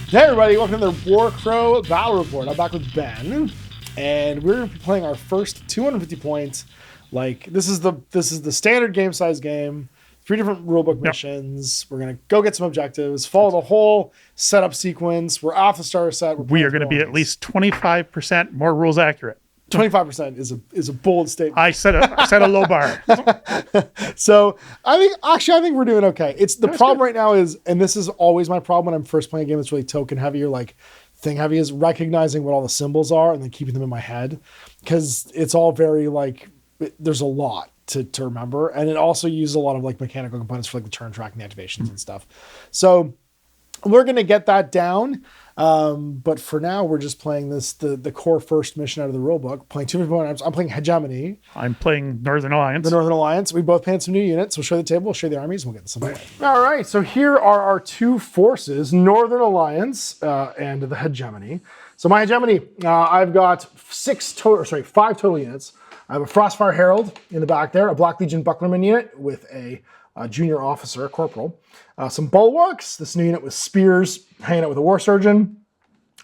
Hey everybody, welcome to the WARCROW Battle Report. I'm back with Ben, and we're playing our first 250 points. Like this is the standard game size game. 3 different rulebook missions. We're gonna go get some objectives, follow the whole setup sequence. We're off the starter set. We are going to be at least 25% more rules accurate. 25% is a bold statement. I set a low bar. So I think we're doing okay. It's the problem right now is, and this is always my problem when I'm first playing a game that's really token heavy or like thing heavy, is recognizing what all the symbols are and then keeping them in my head, because it's all very like there's a lot to remember, and it also uses a lot of like mechanical components for like the turn tracking, the activations and stuff. So we're gonna get that down. But for now, we're just playing the core first mission out of the rulebook. Playing 250 points. I'm playing Hegemony. I'm playing Northern Alliance. The Northern Alliance. We both painted some new units. We'll show the table. We'll show the armies. And we'll get this underway. All right. So here are our two forces: Northern Alliance and the Hegemony. So my Hegemony, I've got 5 total units. I have a Frostfire Herald in the back there, a Black Legion Bucklerman unit with a junior officer, a corporal. Some bulwarks. This new unit with spears, hanging out with a war surgeon.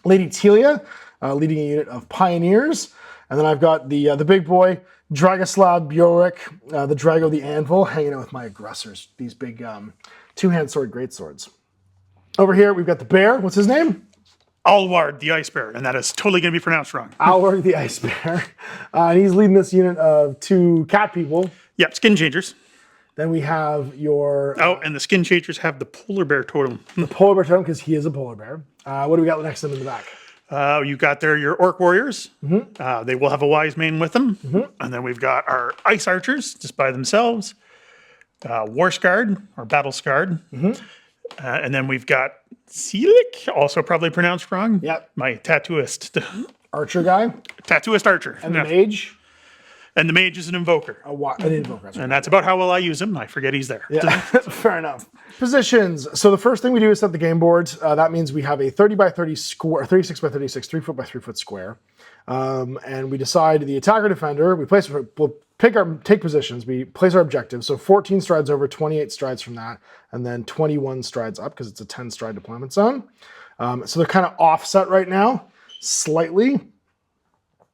Lady Telia, leading a unit of pioneers. And then I've got the big boy, Dragoslav Bjork, the Drago the Anvil, hanging out with my aggressors. These big two-hand sword greatswords. Over here, we've got the bear. What's his name? Alward the Ice Bear, and that is totally going to be pronounced wrong. Alward the Ice Bear. And he's leading this unit of 2 cat people. Yep, skin changers. Then we have your... and the skin changers have the polar bear totem. The polar bear totem, because he is a polar bear. What do we got next to them in the back? You got there your orc warriors. Mm-hmm. They will have a wise mane with them. Mm-hmm. And then we've got our ice archers just by themselves. War Scarred, or Battle Scarred. Mm-hmm. And then we've got Selik, also probably pronounced wrong. Yep. My tattooist. Archer guy. Tattooist archer. And the mage. And the mage is an invoker. An invoker. And that's about how well I use him. I forget he's there. Yeah, fair enough. Positions. So the first thing we do is set the game board. That means we have a 30 by 30 square, 36 by 36, 3 foot by 3 foot square. And we decide the attacker defender. We'll take positions. We place our objectives. So 14 strides over, 28 strides from that, and then 21 strides up because it's a 10 stride deployment zone. So they're kind of offset right now, slightly.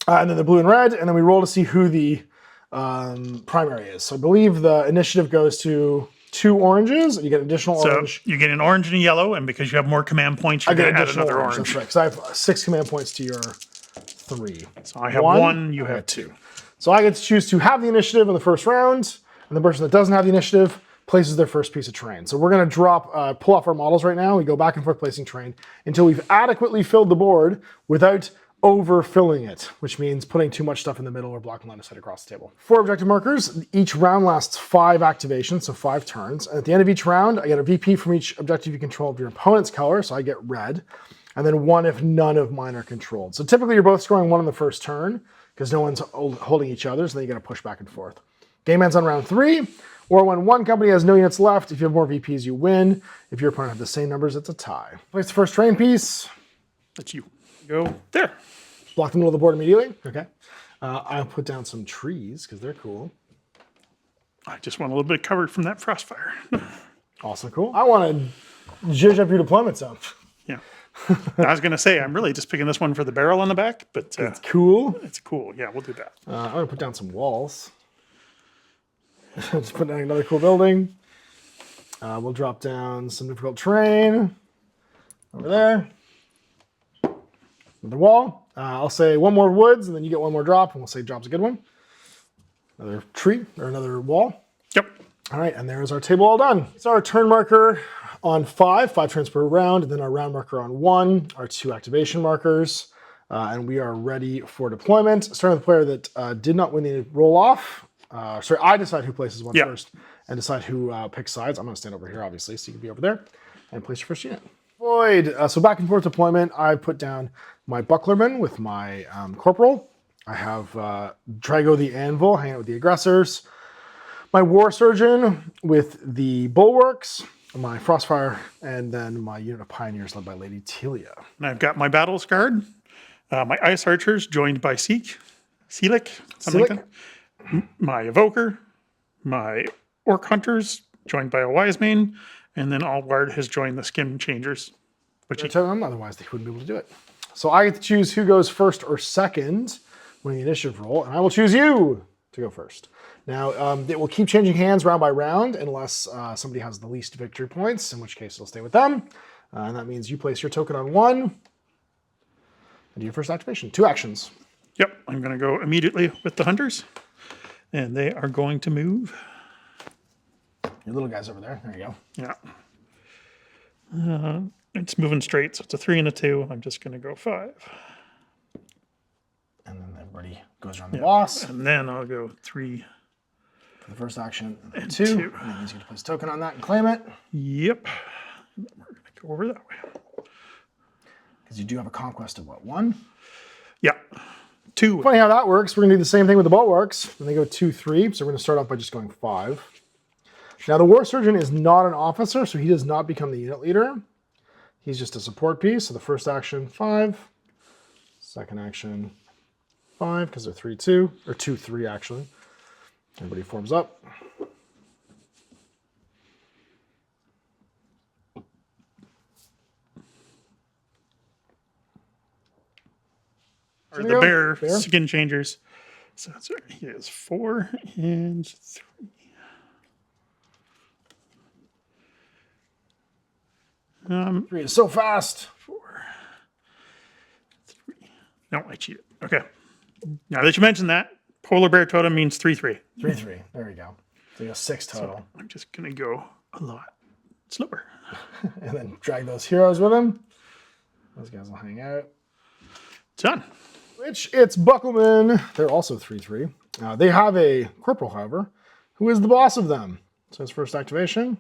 And then the blue and red, and then we roll to see who the primary is. So I believe the initiative goes to 2 oranges, and you get additional orange. So you get an orange and a yellow, and because you have more command points, you're going to add another orange. That's right, because I have 6 command points to your 3. So I have 1, you have 2. So I get to choose to have the initiative in the first round, and the person that doesn't have the initiative places their first piece of terrain. So we're going to pull off our models right now. We go back and forth placing terrain until we've adequately filled the board without overfilling it, which means putting too much stuff in the middle or blocking line of sight across the table. 4 objective markers. Each round lasts 5 activations, so 5 turns. And at the end of each round, I get a VP from each objective you control of your opponent's color, so I get red, and then 1 if none of mine are controlled. So typically you're both scoring 1 on the first turn because no one's holding each other, so then you got to push back and forth. Game ends on round 3, or when one company has no units left. If you have more VPs, you win. If your opponent has the same numbers, it's a tie. Place the first terrain piece. That's you. Go there. Block the middle of the board immediately. Okay. I'll put down some trees because they're cool. I just want a little bit covered from that frostfire. Awesome, cool. I want to zhuzh up your deployment zone. Yeah. I was going to say, I'm really just picking this one for the barrel on the back, but it's cool. It's cool. Yeah, we'll do that. I'm going to put down some walls. Just put down another cool building. We'll drop down some difficult terrain over there. Another wall. I'll say 1 more woods, and then you get 1 more drop, and we'll say drop's a good one. Another tree, or another wall. Yep. All right, and there's our table all done. It's our turn marker on 5 turns per round, and then our round marker on 1, our 2 activation markers, and we are ready for deployment. Starting with the player that did not win the roll-off. I decide who places one first, and decide who picks sides. I'm going to stand over here, obviously, so you can be over there, and place your first unit. Deployed. So back and forth deployment, I put down my Bucklerman with my Corporal. I have Drago the Anvil hanging out with the aggressors. My War Surgeon with the Bulwarks. My Frostfire, and then my unit of Pioneers led by Lady Telia. And I've got my Battle Scarred, my Ice Archers joined by Selik, something like that. My Evoker, my Orc Hunters joined by a Wise Mane, and then Alward has joined the Skin Changers. But you, Totem, otherwise they wouldn't be able to do it. So I get to choose who goes first or second when the initiative roll, and I will choose you to go first. Now, it will keep changing hands round by round unless somebody has the least victory points, in which case it'll stay with them. And that means you place your token on 1 and do your first activation. 2 actions. yep, I'm going to go immediately with the hunters, and they are going to move. Your little guy's over there. There you go. Yeah. It's moving straight, so it's a 3 and a 2. I'm just going to go 5. And then everybody goes around the boss. And then I'll go 3. For the first action, And 2. 2. And that means you get to place a token on that and claim it. Yep. And then we're going to go over that way. Because you do have a conquest of what, 1? Yeah. 2. Funny how that works. We're going to do the same thing with the bulwarks. When they go 2, 3, so we're going to start off by just going 5. Now, the War Surgeon is not an officer, so he does not become the unit leader. He's just a support piece. So the first action, 5. Second action, 5, because they're 3, 2. Or 2, 3, actually. Everybody forms up. Or the bear skin changers. So he is 4 and 3. 3 is so fast. 4, 3. No, I cheated. Okay. Now that you mentioned that, polar bear totem means 3, 3. 3, 3. There we go. So you have 6 total. So I'm just going to go a lot slower. And then drag those heroes with him. Those guys will hang out. Done. Which it's Buckleman. They're also 3, 3. They have a corporal, however, who is the boss of them. So his first activation,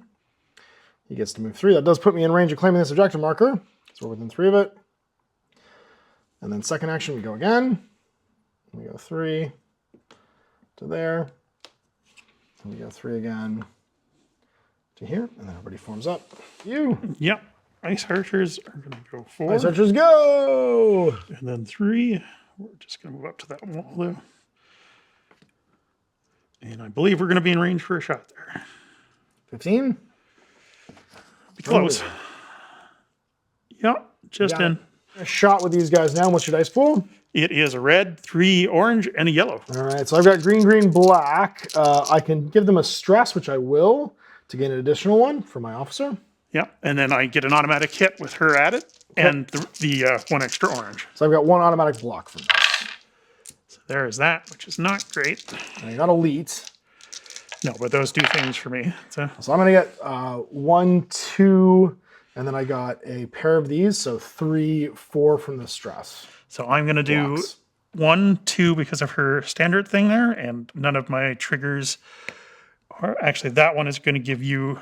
he gets to move 3. That does put me in range of claiming this objective marker. So we're within 3 of it. And then second action, we go again. We go 3 to there. And we go 3 again to here. And then everybody forms up. You. Yep. Ice archers are going to go 4. Ice archers go! And then 3. We're just going to move up to that wall though. And I believe we're going to be in range for a shot there. 15? Be close. Yep, just in. A shot with these guys now. What's your dice pool? It is a red, 3 orange, and a yellow. All right, so I've got green, green, black. I can give them a stress, which I will, to gain an additional 1 for my officer. Yep, and then I get an automatic hit with her at it, and the 1 extra orange. So I've got 1 automatic block from this. So there is that, which is not great. Now, you're not elite. No, but those do things for me. So I'm going to get 1, 2, and then I got a pair of these, so 3, 4 from the stress. So I'm going to do 1, 2 because of her standard thing there, and none of my triggers are... Actually, that one is going to give you...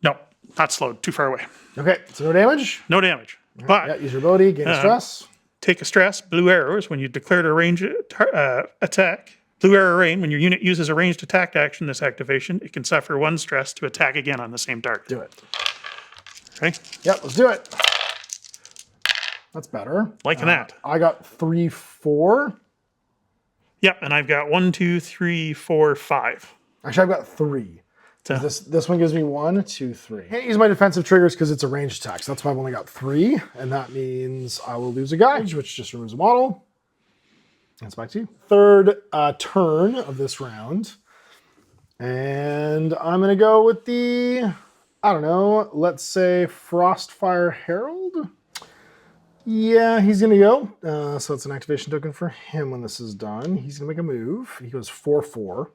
No, not slowed, too far away. Okay, so no damage? No damage. But Yeah, use your ability, gain a stress. take a stress, blue arrows, when you declare a range attack. Blue arrow rain, when your unit uses a ranged attack action this activation, it can suffer 1 stress to attack again on the same target. Do it. Okay? Yep, let's do it. That's better. Liking that. I got 3, 4. Yep, and I've got 1, 2, 3, 4, 5. Actually, I've got 3. So, This one gives me 1, 2, 3. Can't use my defensive triggers because it's a ranged attack. So that's why I've only got 3. And that means I will lose a gauge, which just removes a model. And it's back to you. Third turn of this round. And I'm going to go with the, I don't know, let's say Frostfire Herald. Yeah, he's going to go. So it's an activation token for him when this is done. He's going to make a move. He goes 4, 4.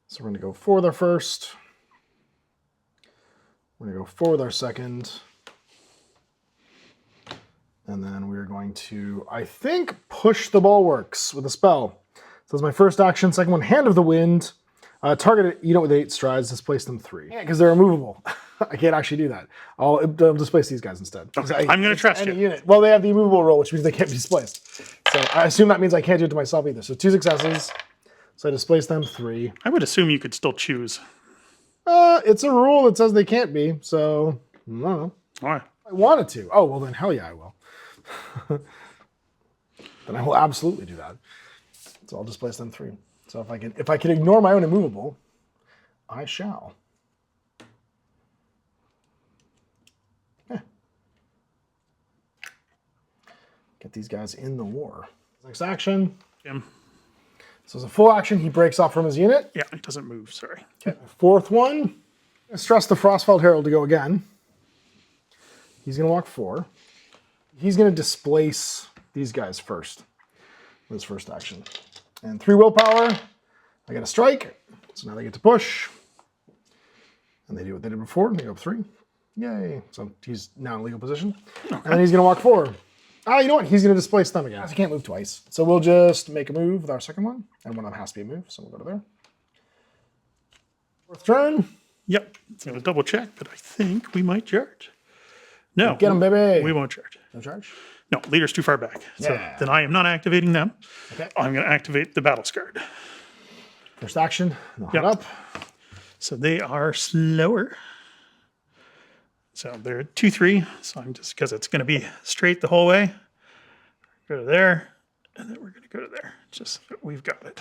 So we're going to go 4 with our first. We're going to go 4 with our second. And then we're going to, I think, push the bulwarks with a spell. So that's my first action. Second one, Hand of the Wind. Target a unit with 8 strides, displace them 3. Yeah, because they're immovable. I can't actually do that. I'll displace these guys instead. Okay, I'm going to trust you. Unit. Well, they have the immovable roll, which means they can't be displaced. So I assume that means I can't do it to myself either. So 2 successes. So I displace them 3. I would assume you could still choose. It's a rule that says they can't be. So I don't know. Why? I wanted to. Oh, well then hell yeah, I will. Then I will absolutely do that. So I'll displace them 3. So if I can ignore my own immovable, I shall. Get these guys in the war. Next action. Him. So as a full action, he breaks off from his unit. Yeah, it doesn't move, sorry. Okay, fourth one. Stress the Frostfeld Herald to go again. He's going to walk 4. He's going to displace these guys first with his first action. And 3 willpower. I get a strike. So now they get to push. And they do what they did before. They go up 3. Yay. So he's now in legal position. Okay. And then he's going to walk 4. You know what? He's going to displace them again. He can't move twice. So we'll just make a move with our second one. And one of them has to be a move. So we'll go to there. Fourth turn. Yep. I'm going to double check, but I think we might charge. No. Get him, baby. We won't charge. No charge? No, leader's too far back. So Yeah. then I am not activating them. Okay. I'm going to activate the battle scarred. First action. They'll head Yep. up. So they are slower. So they're 2-3. So I'm just, because it's going to be straight the whole way. Go to there. And then we're going to go to there. Just, we've got it.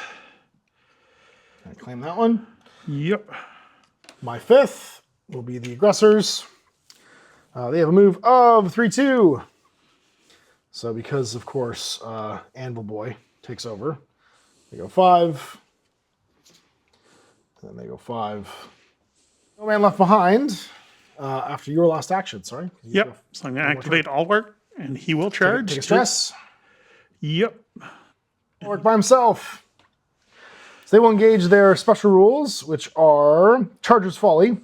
I claim that one. Yep. My 5th will be the aggressors. They have a move of 3-2. So because, of course, Anvil Boy takes over, they go 5. And then they go 5. No man left behind after your last action, sorry. Yep. So I'm going to activate all work, and he will charge. Take a stress. Yep. Work by himself. So they will engage their special rules, which are Charger's Folly,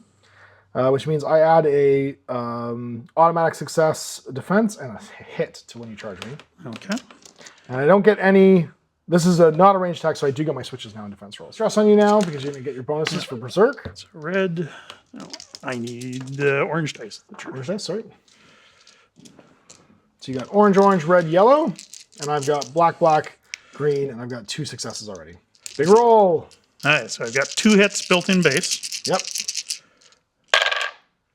which means I add a automatic success defense and a hit to when you charge me. Okay. And I don't get any. This is not a ranged attack, so I do get my switches now in defense rolls. Stress on you now because you're going to get your bonuses for Berserk. So red. No, I need orange dice. Orange dice, sorry. So you got orange, orange, red, yellow, and I've got black, black, green, and I've got 2 successes already. Big roll. All right, so I've got 2 hits built in base. Yep.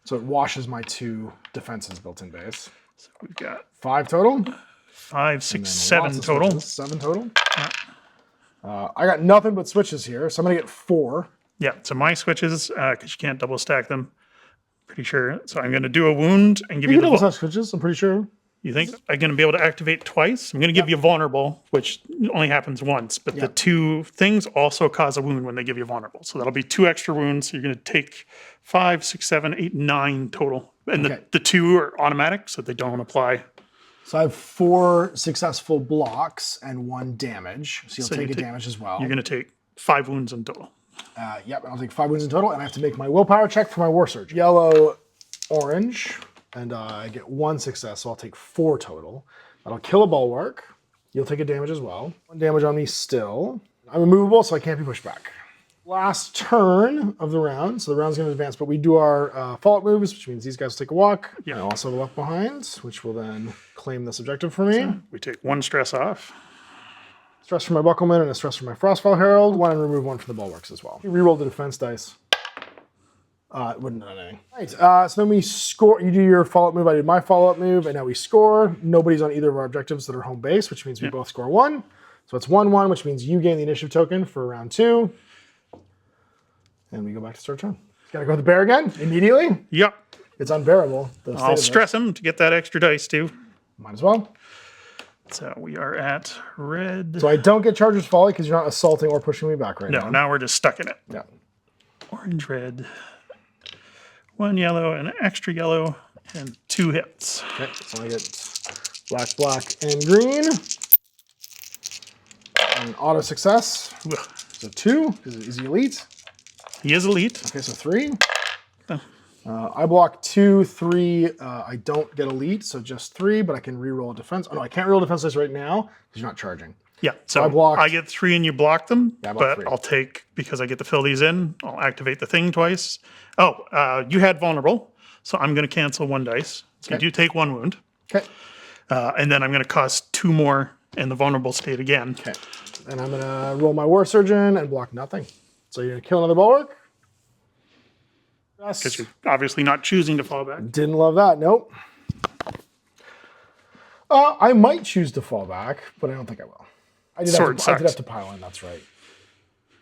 So it washes my 2 defenses built in base. So we've got 5 total. 5, 6, And then 7 lots of total. switches, 7 total. I got nothing but switches here, so I'm going to get 4. Yeah, so my switches, because you can't double stack them, pretty sure. So I'm going to do a wound and give You you can the... double stack switches, I'm pretty sure. You think I'm going to be able to activate twice? I'm going to give you vulnerable, which only happens once, but the 2 things also cause a wound when they give you vulnerable. So that'll be 2 extra wounds. So you're going to take 5, 6, 7, 8, 9 total. And the 2 are automatic, so they don't apply. So I have 4 successful blocks and 1 damage. So you'll take a damage as well. You're going to take 5 wounds in total. Yep, I'll take 5 wounds in total, and I have to make my willpower check for my War Surge. Yellow, orange, and I get 1 success, so I'll take 4 total. That'll kill a bulwark. You'll take a damage as well. 1 damage on me still. I'm immovable, so I can't be pushed back. Last turn of the round, so the round's going to advance, but we do our fallout moves, which means these guys will take a walk. Yeah. I also have a left behind, which will then claim this objective for me. So we take 1 stress off. Stress from my Buckleman and a stress from my Frostfall Herald. 1 and remove 1 from the bulwarks as well. You reroll the defense dice. It wouldn't have done anything. Right, so then we score. You do your follow-up move, I did my follow-up move, and now we score. Nobody's on either of our objectives that are home base, which means we both score 1. So it's 1-1, which means you gain the initiative token for round 2. And we go back to start turn. Gotta go with the bear again, immediately. Yep. It's unbearable. I'll stress him to get that extra dice too. Might as well. So we are at red. So I don't get Charger's Folly because you're not assaulting or pushing me back right now. No, now we're just stuck in it. Yeah. Orange, red. 1 yellow and an extra yellow and 2 hits. Okay, so I get black, black, and green. And auto success. So 2. Is he elite? He is elite. Okay, so 3. Oh. I block 2, 3. I don't get elite, so just 3, but I can reroll a defense. Oh no, I can't reroll defense dice right now because you're not charging. Yeah, so I get 3 and you block them, but 3. I'll take, because I get to fill these in, I'll activate the thing twice. Oh, you had vulnerable, so I'm going to cancel 1 dice. So you do take 1 wound. Okay. And then I'm going to cost 2 more in the vulnerable state again. Okay. And I'm going to roll my War Surgeon and block nothing. So you're going to kill another bulwark? Because you're obviously not choosing to fall back. Didn't love that, nope. I might choose to fall back, but I don't think I will. I did have to pile in, that's right.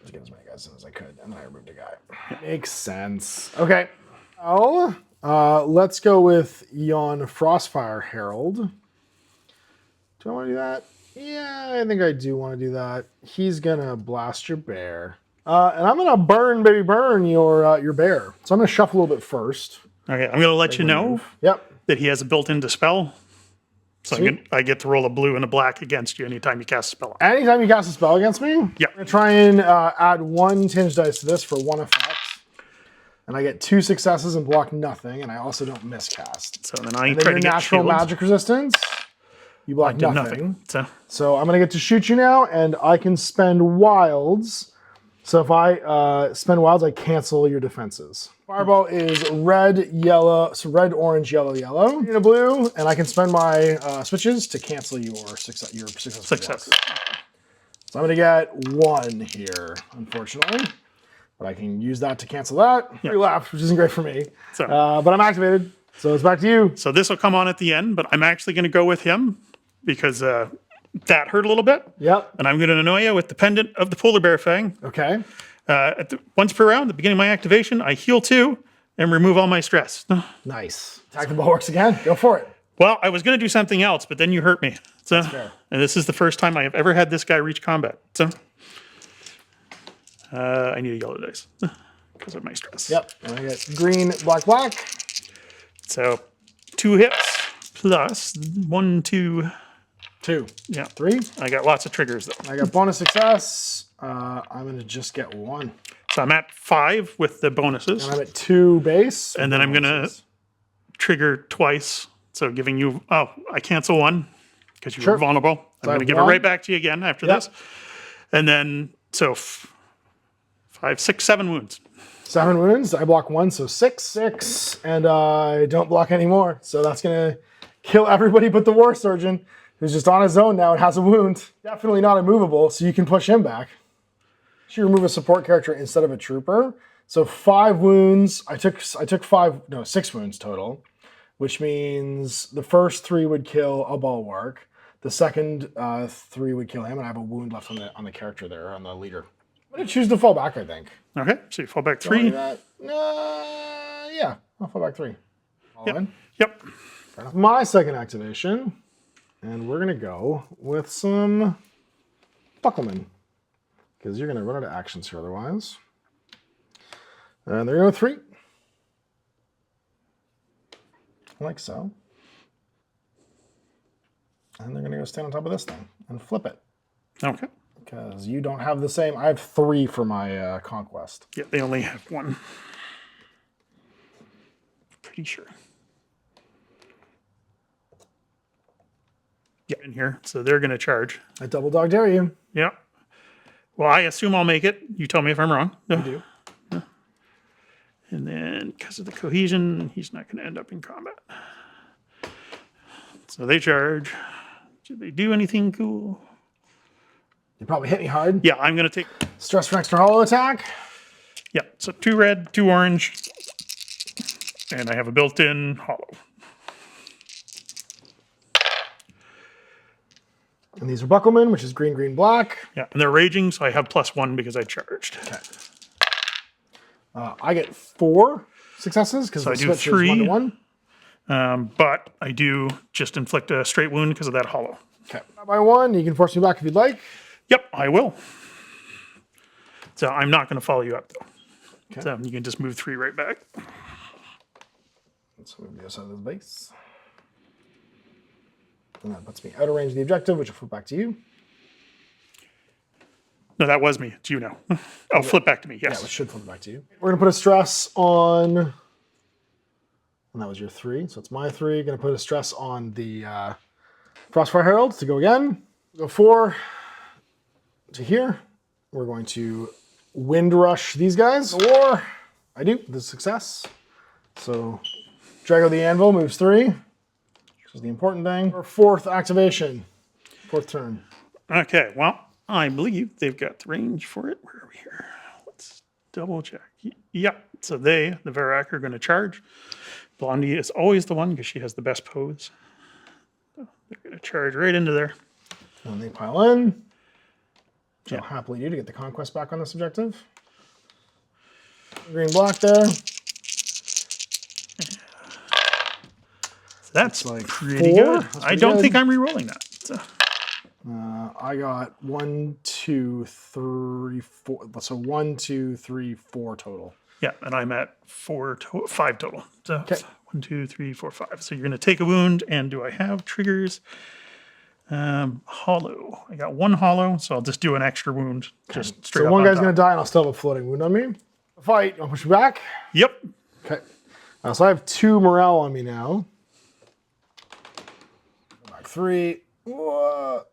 To get as many guys in as I could, and then I removed a guy. Makes sense. Okay. Well, let's go with Yon Frostfire Herald. Do I want to do that? Yeah, I think I do want to do that. He's gonna blast your bear. And I'm gonna burn, baby, burn your bear. So I'm gonna shuffle a little bit first. Okay, I'm going to let you know Yep. that he has a built-in dispel. So I get to roll a blue and a black against you anytime you cast a spell. Anytime you cast a spell against me, Yeah. I'm gonna try and add 1 tinge dice to this for 1 effect. And I get 2 successes and block nothing, and I also don't miscast. So then I And then try your to get natural shields. magic resistance, you block Did nothing. So I'm gonna get to shoot you now, and I can spend wilds. So if I spend wilds, I cancel your defenses. Fireball is red, yellow, so red, orange, yellow, yellow. In a blue, and I can spend my switches to cancel your success. So I'm gonna get 1 here, unfortunately. But I can use that to cancel that. Yeah. 3 left, which isn't great for me. So- but I'm activated, so it's back to you. So this will come on at the end, but I'm actually going to go with him because that hurt a little bit. Yep. And I'm going to annoy you with the pendant of the polar bear fang. Okay. Once per round, at the beginning of my activation, I heal 2 and remove all my stress. Nice. Attack the bulwarks again. Go for it. Well, I was going to do something else, but then you hurt me. So, fair. and this is the first time I have ever had this guy reach combat. So I need a yellow dice because of my stress. Yep. And I get green, black, black. So 2 hits plus 1, 2. 2. Yeah. 3. I got lots of triggers though. I got bonus success. I'm going to just get 1. So I'm at 5 with the bonuses. And I'm at 2 base. And then I'm going to trigger twice. So giving you, I cancel 1 because you were vulnerable. I'm going to give it right back to you again after this. And then, so 5, 6, 7 wounds. 7 wounds. I block 1, so 6. And I don't block anymore. So that's going to kill everybody but the War Surgeon, who's just on his own now and has a wound. Definitely not immovable, so you can push him back. So you remove a support character instead of a trooper. So 5 wounds. I took 6 wounds total, which means the first 3 would kill a bulwark. The second 3 would kill him, and I have a wound left on the character there, on the leader. I'm gonna choose to fall back, I think. Okay, so you fall back 3. Yeah, I'll fall back 3. Yep. My second activation, and we're gonna go with some Buckleman, because you're gonna run out of actions here otherwise. And they're gonna go 3. Like so. And they're gonna go stand on top of this thing and flip it. Okay. Because you don't have the same. I have 3 for my conquest. Yeah, they only have 1. Pretty sure. Yeah, in here. So they're going to charge. I double dog dare you. Yeah. Well, I assume I'll make it. You tell me if I'm wrong. You do. And then, because of the cohesion, he's not going to end up in combat. So they charge. Did they do anything cool? You probably hit me hard. Yeah, I'm going to take... Stress for an extra hollow attack. Yeah, so 2 red, 2 orange. And I have a built-in hollow. And these are Buckleman, which is green, green, black. Yeah, and they're raging, so I have +1 because I charged. Okay. I get 4 successes because the I do switch 3. is 1-1. But I do just inflict a straight wound because of that hollow. Okay. By 1, you can force me back if you'd like. Yep, I will. So I'm not going to follow you up, though. Okay. So you can just move 3 right back. Let's move the other side of this base. And that puts me out of range of the objective, which will flip back to you. No, that was me. It's you now. Oh, flip back to me, yes. Yeah, it should flip back to you. We're going to put a stress on... And that was your 3, so it's my 3. Going to put a stress on the Frostfire Herald to go again. Go 4 to here. We're going to Wind Rush these guys. War. I do. This is success. So Drago the Anvil moves 3. Which is the important thing. Our 4th activation. 4th turn. Okay, well, I believe they've got the range for it. Where are we here? Let's double check. Yep, so the Varak are going to charge. Blondie is always the one because she has the best pose. So they're going to charge right into there. And they pile in. Which I'll happily do to get the conquest back on this objective. Green block there. So that's like pretty 4. good. That's I pretty don't good. think I'm re-rolling that. So. I got 1, 2, 3, 4. So 1, 2, 3, 4 total. Yeah, and I'm at 5 total. So 1, 2, 3, 4, 5. So you're going to take a wound, and do I have triggers? Hollow. I got 1 hollow, so I'll just do an extra wound. Just straight up. So one guy's going to die, and I'll still have a floating wound on me. Fight. I'll push you back. Yep. Okay. So I have 2 morale on me now. Go back 3. Whoa.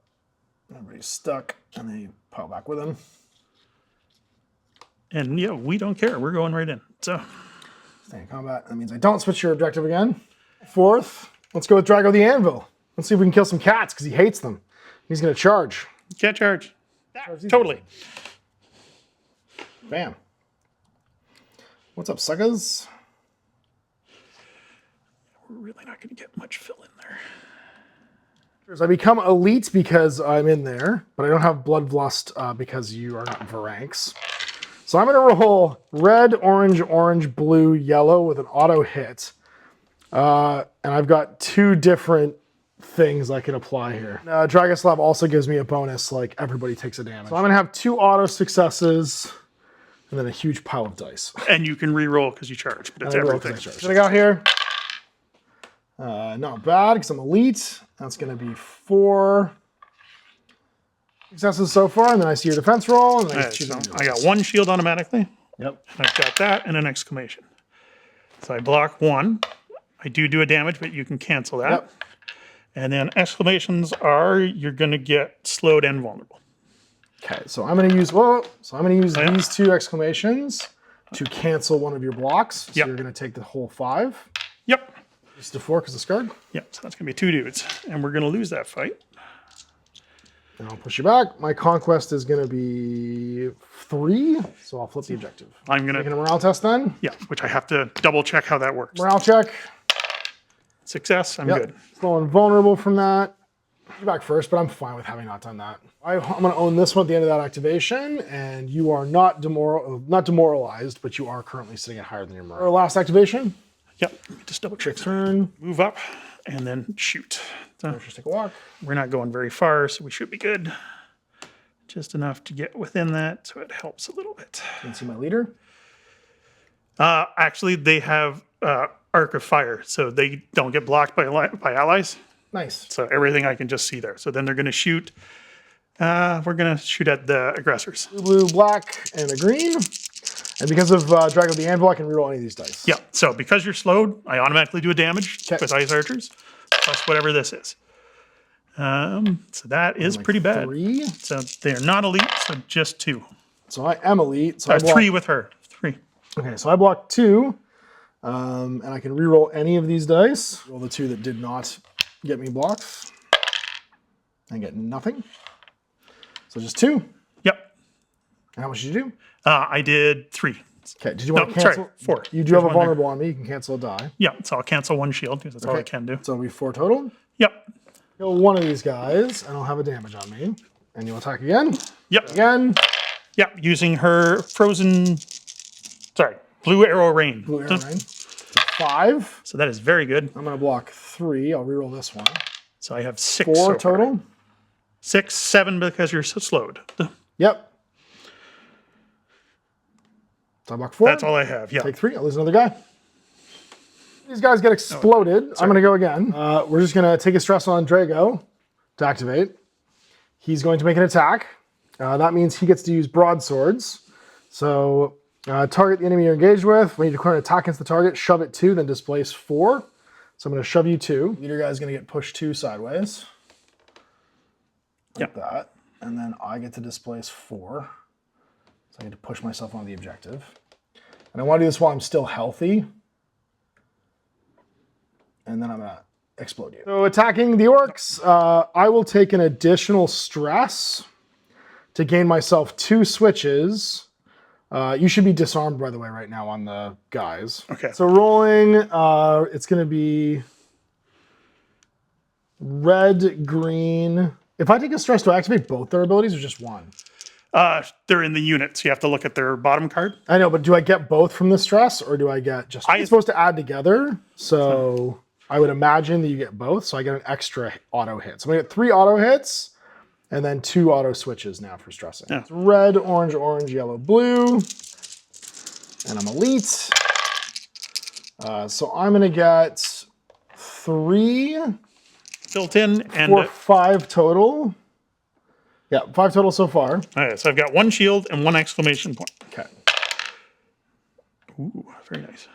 Everybody's stuck, and then you pile back with him. And yeah, we don't care. We're going right in. So Stay in combat. That means I don't switch your objective again. 4th. Let's go with Drago the Anvil. Let's see if we can kill some cats, because he hates them. He's going to charge. can't charge. Totally. Bam. What's up, suckers? We're really not going to get much fill in there. I become elite because I'm in there, but I don't have Bloodlust because you are not in Varanx. So I'm going to roll red, orange, orange, blue, yellow with an auto hit. And I've got 2 different things I can apply here. Dragoslav also gives me a bonus, like everybody takes a damage. So I'm going to have 2 auto successes and then a huge pile of dice. And you can re-roll because you charge, but it's everything. What I got here? Not bad because I'm elite. That's going to be 4 successes so far, and then I see your defense roll. And Right, so I got 1 shield automatically. Yep. And I've got that and an exclamation. So I block 1. I do a damage, but you can cancel that. Yep. And then exclamations are you're going to get slowed and vulnerable. Okay, so I'm going to use these 2 exclamations to cancel one of your blocks. So you're going to take the whole 5. Yep. Just a 4 because it's scarred. Yep. So that's going to be 2 dudes, and we're going to lose that fight. And I'll push you back. My conquest is going to be 3, so I'll flip the objective. I'm going Making to a morale test then. yeah, which I have to double check how that works. Morale check. Success. I'm good. Slow and vulnerable from that. You back first, but I'm fine with having not done that. I'm going to own this one at the end of that activation, and you are not demoralized, but you are currently sitting at higher than your morale. Our last activation. Yep. Let me just double check. Turn. Move up and then shoot. So Just take a walk. we're not going very far, so we should be good. Just enough to get within that, so it helps a little bit. You can see my leader. Actually, they have arc of fire, so they don't get blocked by allies. Nice. So everything I can just see there. So then they're going to shoot. We're going to shoot at the aggressors. Blue, black, and a green. And because of Drago the Anvil, I can reroll any of these dice. Yeah. So because you're slowed, I automatically do a damage Okay. with ice archers, plus whatever this is. So that is pretty bad. 3. So they're not elite, so just 2. So I am elite. So I block, 3 with her. 3. Okay, so I block 2. And I can reroll any of these dice. Roll the 2 that did not get me blocks. And get nothing. So just 2. Yep. And how much did you do? I did 3. Okay, did you want to sorry, cancel? 4. You do have a There's one there. vulnerable on me. You can cancel a die. Yeah, so I'll cancel 1 shield because that's all I can do. So it'll be 4 total. Yep. Kill one of these guys, and I'll have a damage on me. And you'll attack again. Yep. Again. Yep. Using her blue arrow rain. Blue arrow rain. 5. So that is very good. I'm going to block 3. I'll reroll this one. So I have 6 4 so far. total. 6, 7 because you're so slowed. Yep. So I block 4. That's all I have. Yeah. Take 3. I'll lose another guy. These guys get exploded. I'm going to go again. We're just going to take a stress on Drago to activate. He's going to make an attack. That means he gets to use broadswords. So target the enemy you're engaged with. When you declare an attack against the target, shove it 2, then displace 4. So I'm going to shove you 2. Leader guy is going to get pushed 2 sideways. Like that. And then I get to displace 4. So I get to push myself on the objective. And I want to do this while I'm still healthy. And then I'm going to explode you. So attacking the orcs, I will take an additional stress to gain myself 2 switches. You should be disarmed, by the way, right now on the guys. Okay. So rolling, it's going to be red, green. If I take a stress, do I activate both their abilities or just one? They're in the unit, so you have to look at their bottom card. I know, but do I get both from the stress or do I get just... It's supposed to add together, so I would imagine that you get both, so I get an extra auto hit. So I'm going to get 3 auto hits, And then 2 auto switches now for stressing. Yeah. It's red, orange, orange, yellow, blue. And I'm elite. So I'm going to get 3 built in and or 5 total. Yeah, 5 total so far. all right, so I've got 1 shield and 1 exclamation point. Okay. Ooh, very nice.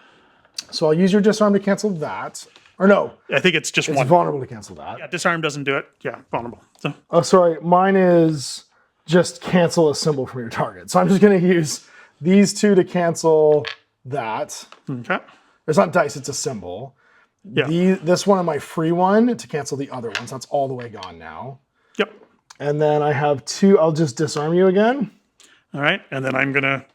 So I'll use your disarm to cancel that. Or no, I think it's just it's 1. vulnerable to cancel that. Yeah, disarm doesn't do it. Yeah, vulnerable. So Oh, sorry. Mine is just cancel a symbol from your target. So I'm just going to use these 2 to cancel that. okay. It's not dice, it's a symbol. Yeah. This one on my free one to cancel the other one. So that's all the way gone now. Yep. And then I have 2. I'll just disarm you again. All right, and then I'm gonna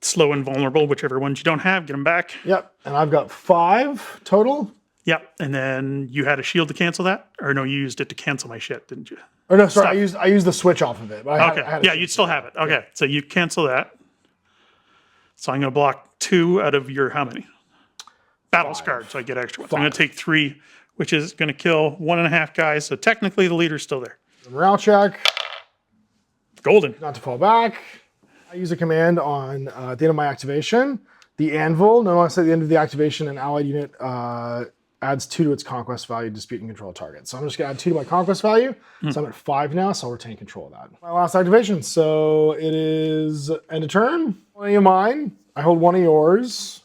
slow and vulnerable, whichever ones you don't have, get them back. Yep. And I've got 5 total. Yep, and then you had a shield to cancel that, or no, you used it to cancel my shit, didn't you? Or no, sorry, I used the switch off of it. But Okay. Yeah, you still have it. Okay, so you cancel that. So I'm gonna block 2 out of your how many? Battle scarred, so I get extra ones. I'm gonna take 3, which is gonna kill 1.5 guys. So technically the leader's still there. Morale check. Golden. Not to fall back. I use a command on at the end of my activation. The anvil, notice at the end of the activation, an allied unit adds 2 to its conquest value, dispute and control target. So I'm just gonna add 2 to my conquest value. So I'm at 5 now, so I'll retain control of that. My last activation. So it is end of turn. 1 of mine. I hold 1 of yours.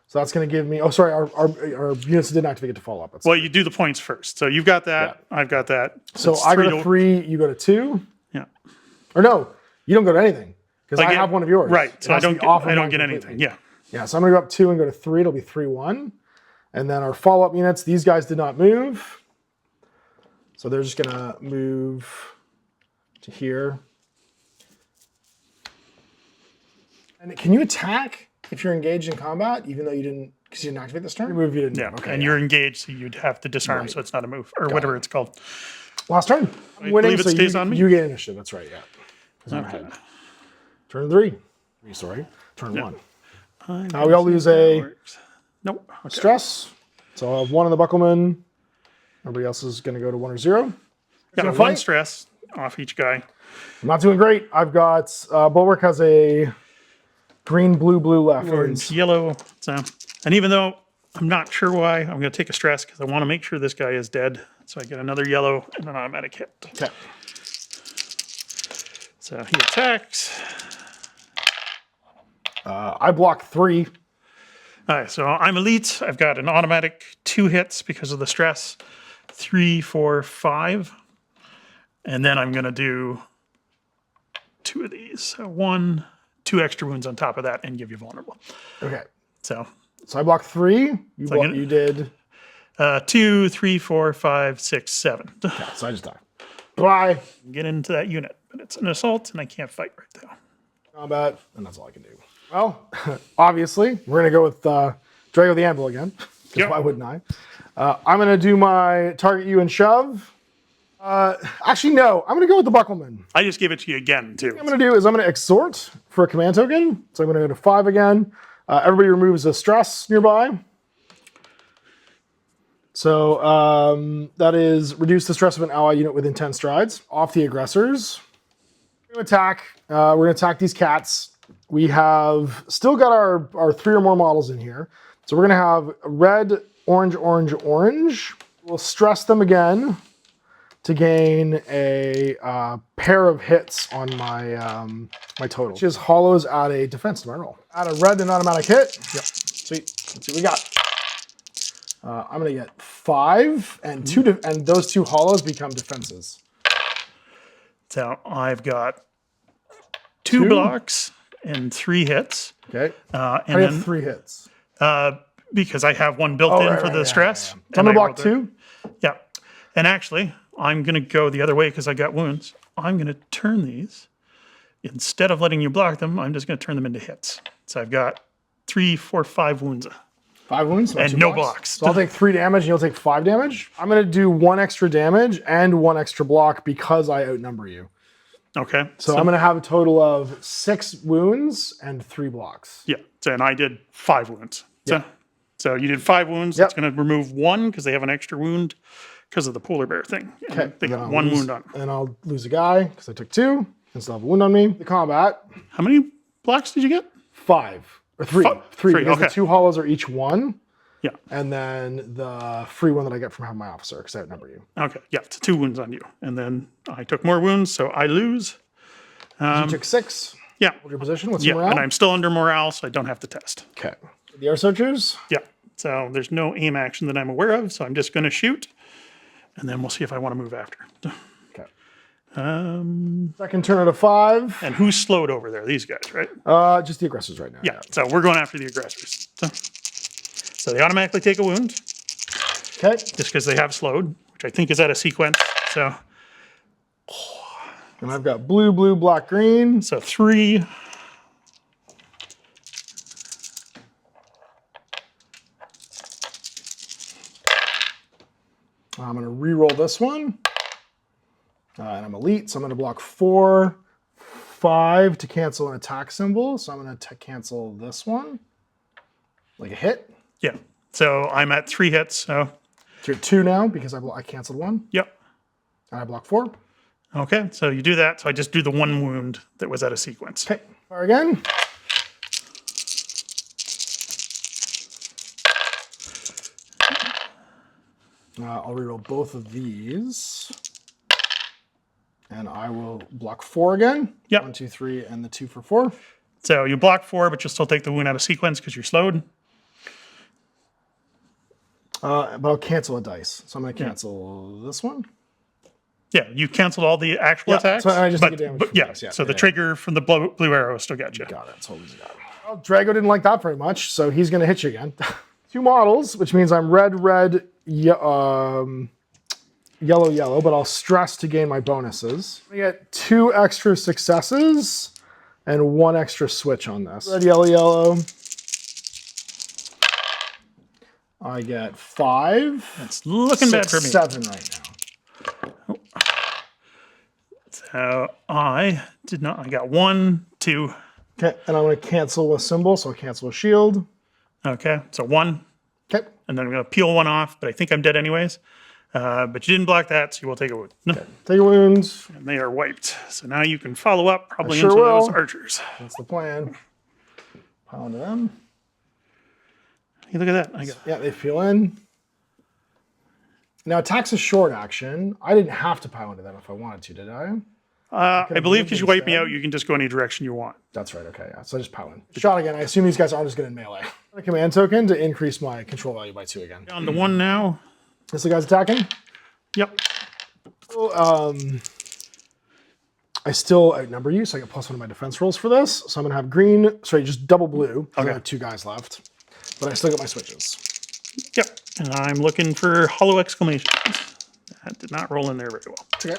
So that's gonna give me, oh sorry, our units didn't activate to follow up. That's Well, you do the points first. So you've got that, I've got that. so it's I go 3 to 3, you go to 2. Yeah. Or no, you don't go to anything. Because I have 1 of yours. Right. It So I has to don't be off of I don't mine get completely. anything. Yeah. Yeah, so I'm gonna go up 2 and go to 3. It'll be 3-1. And then our follow-up units, these guys did not move. So they're just gonna move to here. And can you attack if you're engaged in combat, even though you didn't, because you didn't activate this turn? You move, you didn't. Yeah. Okay, And you're engaged, so you'd have to disarm, so it's not a move, or whatever it's called. last turn. I'm I winning, believe it so stays on me? you get initiative. That's right, yeah. 'Cause I'm Okay. ahead. Turn 3. Sorry, turn 1. I Now we all lose a Nope. Okay. stress. So I'll have 1 on the Buckleman. Everybody else is going to go to 1 or 0. Got a gonna 1 fight? stress off each guy. I'm not doing great. I've got Bulwark has a green, blue, blue left. Orange, yellow. So, and even though I'm not sure why, I'm going to take a stress because I want to make sure this guy is dead. So I get another yellow and an automatic hit. Okay. So he attacks. I block 3. All right, so I'm elite. I've got an automatic 2 hits because of the stress. 3, 4, 5. And then I'm going to do 2 of these. So 1, 2 extra wounds on top of that and give you vulnerable. Okay. So So I block 3. I'm You did. 2, 3, 4, 5, 6, 7. Okay, so I just die. Bye. Get into that unit, but it's an assault and I can't fight right now. Combat, and that's all I can do. Well, obviously, we're going to go with Drago the Anvil again. 'Cause Yep. why wouldn't I? I'm going to do my target you and shove. Actually, no. I'm going to go with the Buckleman. I just gave it to you again, too. What I'm going to do is I'm going to exhort for a command token. So I'm going to go to 5 again. Everybody removes a stress nearby. So that is reduce the stress of an ally unit within 10 strides off the aggressors. We're going to attack. We're going to attack these cats. We have still got our 3 or more models in here. So we're going to have red, orange, orange, orange. We'll stress them again to gain a pair of hits on my my total, which is hollows at a defense to my roll. Add a red and automatic hit. Yep. Sweet. Let's see what we got. I'm gonna get 5 and 2, and those 2 hollows become defenses. So I've got 2 blocks and 3 hits. Okay. And I then have 3 hits. because I have 1 built in right, for right, the yeah, stress. yeah, yeah. So I'm and gonna I block rolled 2. Yeah. And actually, I'm going to go the other way because I got wounds. I'm going to turn these. Instead of letting you block them, I'm just going to turn them into hits. So I've got 3, 4, 5 wounds. 5 wounds And 2 no blocks. So I'll take 3 damage, and you'll take 5 damage. I'm gonna do 1 extra damage and 1 extra block because I outnumber you. Okay. So I'm gonna have a total of 6 wounds and 3 blocks. Yeah. So, and I did 5 wounds. So you did 5 wounds. Yep. That's going to remove 1 because they have an extra wound because of the polar bear thing. And Okay. they got one wound on them. And I'll lose a guy because I took 2 and still have a wound on me. The combat, How many blocks did you get? 5 or 3. 3 because okay. the 2 hollows are each 1. Yeah. And then the free one that I get from having my officer because I outnumber you. Okay. Yeah, it's 2 wounds on you. And then I took more wounds, so I lose. You took 6. Yeah. Hold your position. What's your Yeah, morale? and I'm still under morale, so I don't have to test. Okay. The air searchers. Yeah. So there's no aim action that I'm aware of, so I'm just going to shoot. And then we'll see if I want to move after. Okay. Um, Second turn at a 5. and who's slowed over there? These guys, right? Just the aggressors right now. Yeah. So we're going after the aggressors. So they automatically take a wound Okay. just because they have slowed, which I think is out of sequence. So And I've got blue, blue, black, green. 3. I'm going to re-roll this one. And I'm elite, so I'm going to block 4, 5 to cancel an attack symbol. So I'm going to cancel this one. Like a hit. Yeah. So I'm at 3 hits. So So you're at 2 now because I canceled 1. yep. And I block 4. Okay. So you do that. So I just do the 1 wound that was out of sequence. Okay. Fire again. I'll reroll both of these. And I will block 4 again. Yep. 1, 2, 3, and the 2 for 4. So you block 4, but you'll still take the wound out of sequence because you're slowed. But I'll cancel a dice. So I'm going to cancel this one. Yeah, you canceled all the actual attacks. So I just but, take a damage but from yeah, dice, yeah, so the yeah. trigger from the blue arrow still got you. Got it. So I'll lose a guy. Well, Drago didn't like that very much, so he's going to hit you again. 2 models, which means I'm red, red, yellow, yellow, but I'll stress to gain my bonuses. I get 2 extra successes and 1 extra switch on this. Red, yellow, yellow. I get 5. It's looking bad for me. 7 right now. So I did not. I got 1, 2. Okay, and I'm going to cancel a symbol, so I'll cancel a shield. Okay, so 1, Okay. and then I'm going to peel 1 off, but I think I'm dead anyways. But you didn't block that, so you will take a wound. Take a wound. And they are wiped. So now you can follow up probably sure into will. those archers. That's the plan. Pile into them. Hey, look at that. I got Yeah, they feel in. Now, attack's a short action. I didn't have to pile into them if I wanted to, did I? I believe because you wipe me instead. out, you can just go any direction you want. That's right, okay, yeah. So I just pile in. Shot again. I assume these guys aren't just good in melee. A command token to increase my control value by 2 again. Down to 1 now. This the guy's attacking? Yep. I still outnumber you, so I get +1 to my defense rolls for this. So I'm gonna have green, sorry, just double blue. Okay. I have 2 guys left. But I still get my switches. Yep. And I'm looking for hollow exclamations. That did not roll in there very well. Okay.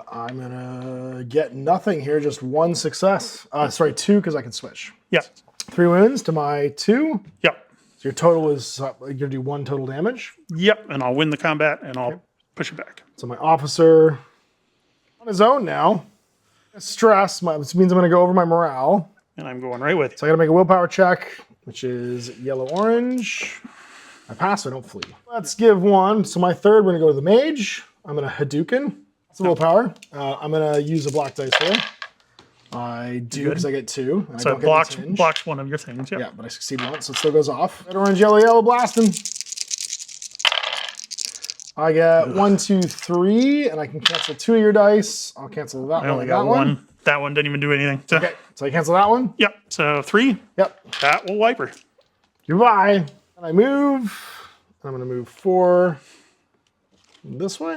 I'm gonna get nothing here, just 1 success. Sorry, 2 because I can switch. Yep. 3 wounds to my 2. Yep. So your total is, you're gonna do 1 total damage. Yep. And I'll win the combat and I'll push it back. So my officer on his own now. Stress, which means I'm gonna go over my morale. And I'm going right with you. So I gotta make a willpower check, which is yellow-orange. I pass, so I don't flee. Let's give 1. So my 3rd, we're gonna go to the mage. I'm gonna Hadouken. That's a willpower. I'm gonna use a black dice here. I do because I get 2. And So I it don't blocks, get tinge. blocks one of your things. Yep. Yeah, but I succeed once, so it still goes off. Red, orange, yellow, yellow, blasting. I get 1, 2, 3, and I can cancel 2 of your dice. I'll cancel that I one. only and got that 1. That one didn't even do anything. So, Okay, so I cancel that one. Yep. So 3. Yep. That will wipe her. Goodbye. And I move. I'm going to move 4 this way.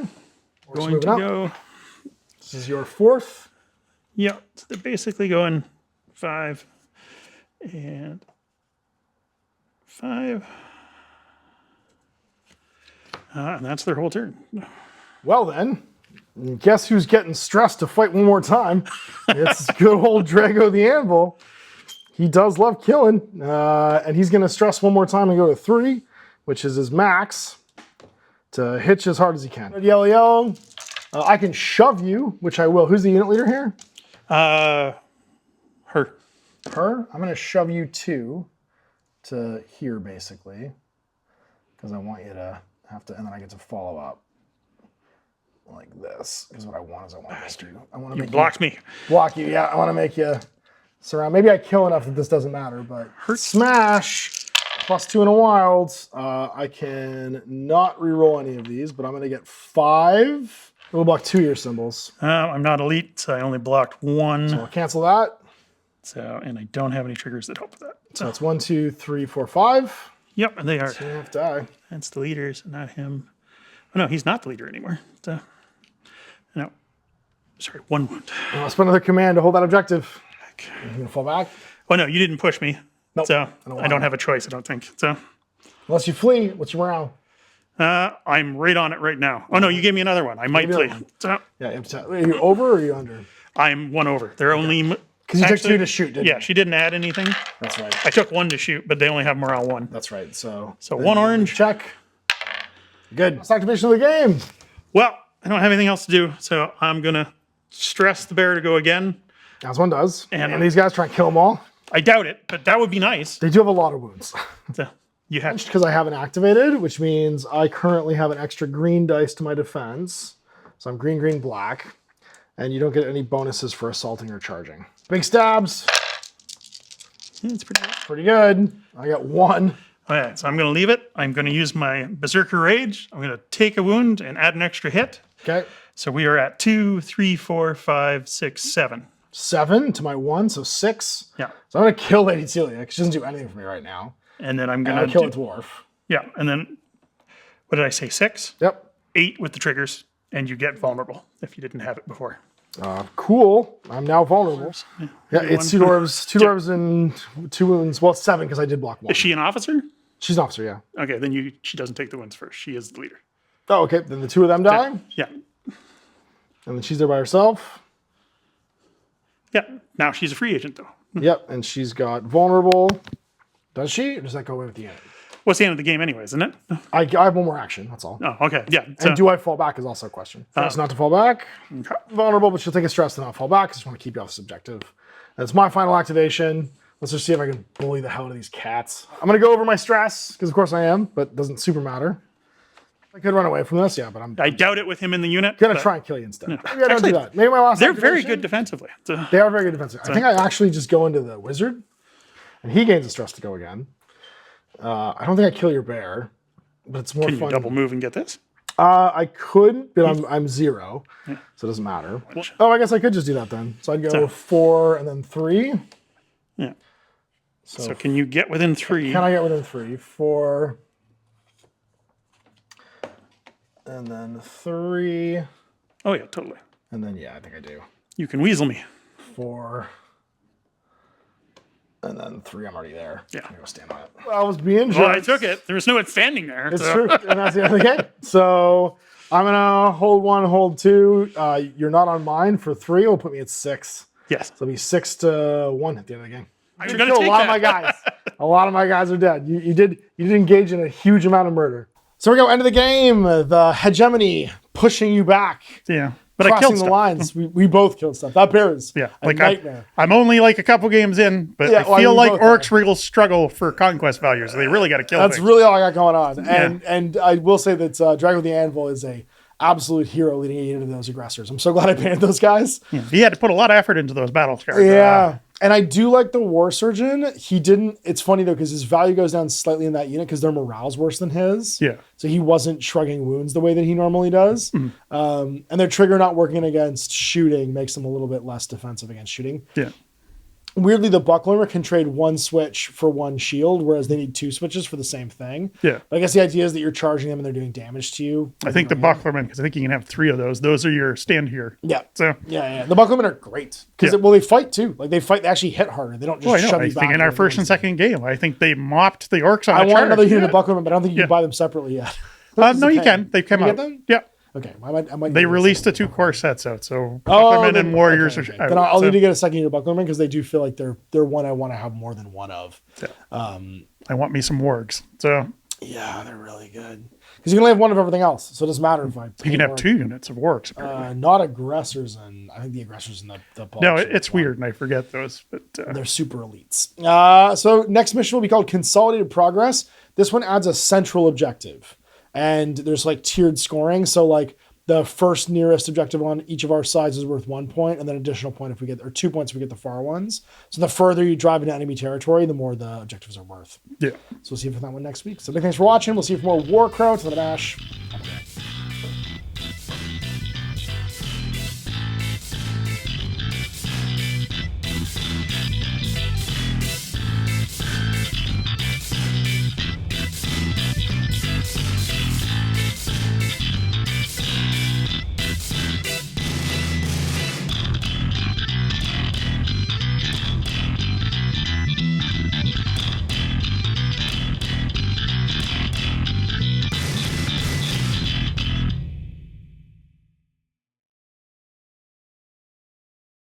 Or just Going moving to up. go. This is your 4th. Yep. So they're basically going 5 and 5. And that's their whole turn. Well then, guess who's getting stressed to fight one more time? It's good old Drago the Anvil. He does love killing, and he's going to stress one more time and go to 3, which is his max, to hitch as hard as he can. Red, yellow, yellow. I can shove you, which I will. Who's the unit leader here? Her. Her. I'm going to shove you 2 to here, basically, because I want you to have to, and then I get to follow up like this. Because what I want is I want to You blocked me. block you. Yeah, I want to make you surround. Maybe I kill enough that this doesn't matter, but smash +2 in a wild. I can not reroll any of these, but I'm going to get 5. We'll block 2 of your symbols. I'm not elite, so I only blocked 1. So I'll cancel that. So, and I don't have any triggers that help with that. So that's 1, 2, 3, 4, 5. Yep, and they are. 2.5 die. That's the leaders, not him. Oh no, he's not the leader anymore. So, no, sorry, 1 wound. I'll spend another command to hold that objective. You're gonna fall back. Oh no, you didn't push me. Nope. So I don't have a choice. I don't think. So unless you flee, what's your morale? I'm right on it right now. Oh no, you gave me another one. I might flee. So Yeah, are you over or are you under? I'm 1 over. They're only because you took 2 to shoot, didn't you? Yeah, she didn't add anything. That's right. I took 1 to shoot, but they only have morale 1. That's right. So 1 orange. Check. Good. That's activation of the game. Well, I don't have anything else to do, so I'm gonna stress the bear to go again. As one does. And these guys try and kill them all. I doubt it, but that would be nice. They do have a lot of wounds. So you have Because I haven't activated, which means I currently have an extra green dice to my defense. So I'm green, green, black. And you don't get any bonuses for assaulting or charging. Big stabs. It's pretty good. Pretty good. I got 1. All right, so I'm going to leave it. I'm going to use my Berserker Rage. I'm going to take a wound and add an extra hit. Okay. So we are at 2, 3, 4, 5, 6, 7. 7 to my 1, so 6. Yeah. So I'm going to kill Lady Celia because she doesn't do anything for me right now. And then I'm And going I'll to kill a dwarf. Yeah, and then what did I say? 6? Yep. 8 with the triggers, and you get vulnerable if you didn't have it before. Cool. I'm now vulnerable. Yeah, it's 2 dwarves, 2 dwarves and 2 wounds. Well, it's 7 because I did block 1. Is she an officer? She's an officer, yeah. Okay, then she doesn't take the wounds first. She is the leader. Oh, okay. Then the 2 of them die. Yeah. And then she's there by herself. Yeah. Now she's a free agent, though. Yep. And she's got vulnerable. Does she? Or does that go away with the end? What's the end of the game, anyways, isn't it? I have 1 more action. That's all. Oh, okay. Yeah. And do I fall back is also a question. Stress not to fall back. Okay. Vulnerable, but she'll take a stress to not fall back. I just want to keep you off this objective. That's my final activation. Let's just see if I can bully the hell out of these cats. I'm going to go over my stress, because of course I am, but it doesn't super matter. I could run away from this, yeah, but I'm I doubt it with him in the unit. going to try and kill you instead. Maybe I don't Actually, do that. Maybe my last They're very activation- good defensively. So, They are very good defensive. I think I actually just go into the wizard, and he gains a stress to go again. I don't think I kill your bear, but it's more can fun. you double move and get this? I could, but I'm 0, so it doesn't matter. Oh, I guess I could just do that then. So I'd go 4 and then 3. Yeah. So can you get within 3? Can I get within 3? 4. And then 3. Oh, yeah, totally. And then, yeah, I think I do. You can weasel me. 4. And then 3, I'm already there. Yeah. I'm going to go stand on it. Well, I was being Well, I generous. took it. There was no one standing there. It's so. true. And that's the end of the game. So I'm going to hold 1, hold 2. You're not on mine for 3. It'll put me at 6. Yes. So it'll be 6-1 at the end of the game. I'm You going to killed take a lot that. of my guys. A lot of my guys are dead. You did engage in a huge amount of murder. So we go end of the game. The hegemony pushing you back. Yeah. But I Crossing killed the stuff. lines. We both killed stuff. That bear is Yeah. a Like nightmare. I'm only like a couple games in, but Yeah, I well, feel we like both orcs will struggle for conquest values. So they really got to kill That's things. really all I got going on. And I will say that Dragon with the Anvil is a absolute hero leading into those aggressors. I'm so glad I painted those guys. Yeah. He had to put a lot of effort into those battle cards. Yeah. And I do like the War Surgeon. He didn't, it's funny though, because his value goes down slightly in that unit because their morale's worse than his. Yeah. So he wasn't shrugging wounds the way that he normally does. And their trigger not working against shooting makes them a little bit less defensive against shooting. Yeah. Weirdly, the Buckler can trade 1 switch for 1 shield, whereas they need 2 switches for the same thing. Yeah. But I guess the idea is that you're charging them and they're doing damage to you. I think the Bucklerman, because I think you can have 3 of those. Those are your stand here. Yeah. So Yeah. The Bucklermen are great. Because, Yeah. well, they fight too. Like, they Oh, actually hit harder. They don't just I know. shove I you think back. in our first and second game, I think they mopped the orcs on I the want charge. another unit of Yeah. Bucklermen, but I don't think you can buy them separately yet. No, you can. They've come Can you out. get them? Yeah. Okay. I might They need released a the 2 core sets out. So Oh, Bucklermen then- and Warriors okay. are out. Then I'll So need to get a second unit of Bucklermen because they do feel like they're one I want to have more than one of. I want me some wargs. So Yeah, they're really good. Because you can only have one of everything else. So it doesn't matter if I you can have 2 units of wargs. apparently. not aggressors, and I think the aggressors and the boss No, are it's one. weird, and I forget those. But They're super elites. So next mission will be called Consolidated Progress. This one adds a central objective. and there's like tiered scoring. So like the first nearest objective on each of our sides is worth 1 point, and then additional point if we get, or 2 points if we get the far ones. So the further you drive into enemy territory, the more the objectives are worth. Yeah. So we'll see you for that one next week. So big thanks for watching. We'll see you for more WARCROW. To the Dash.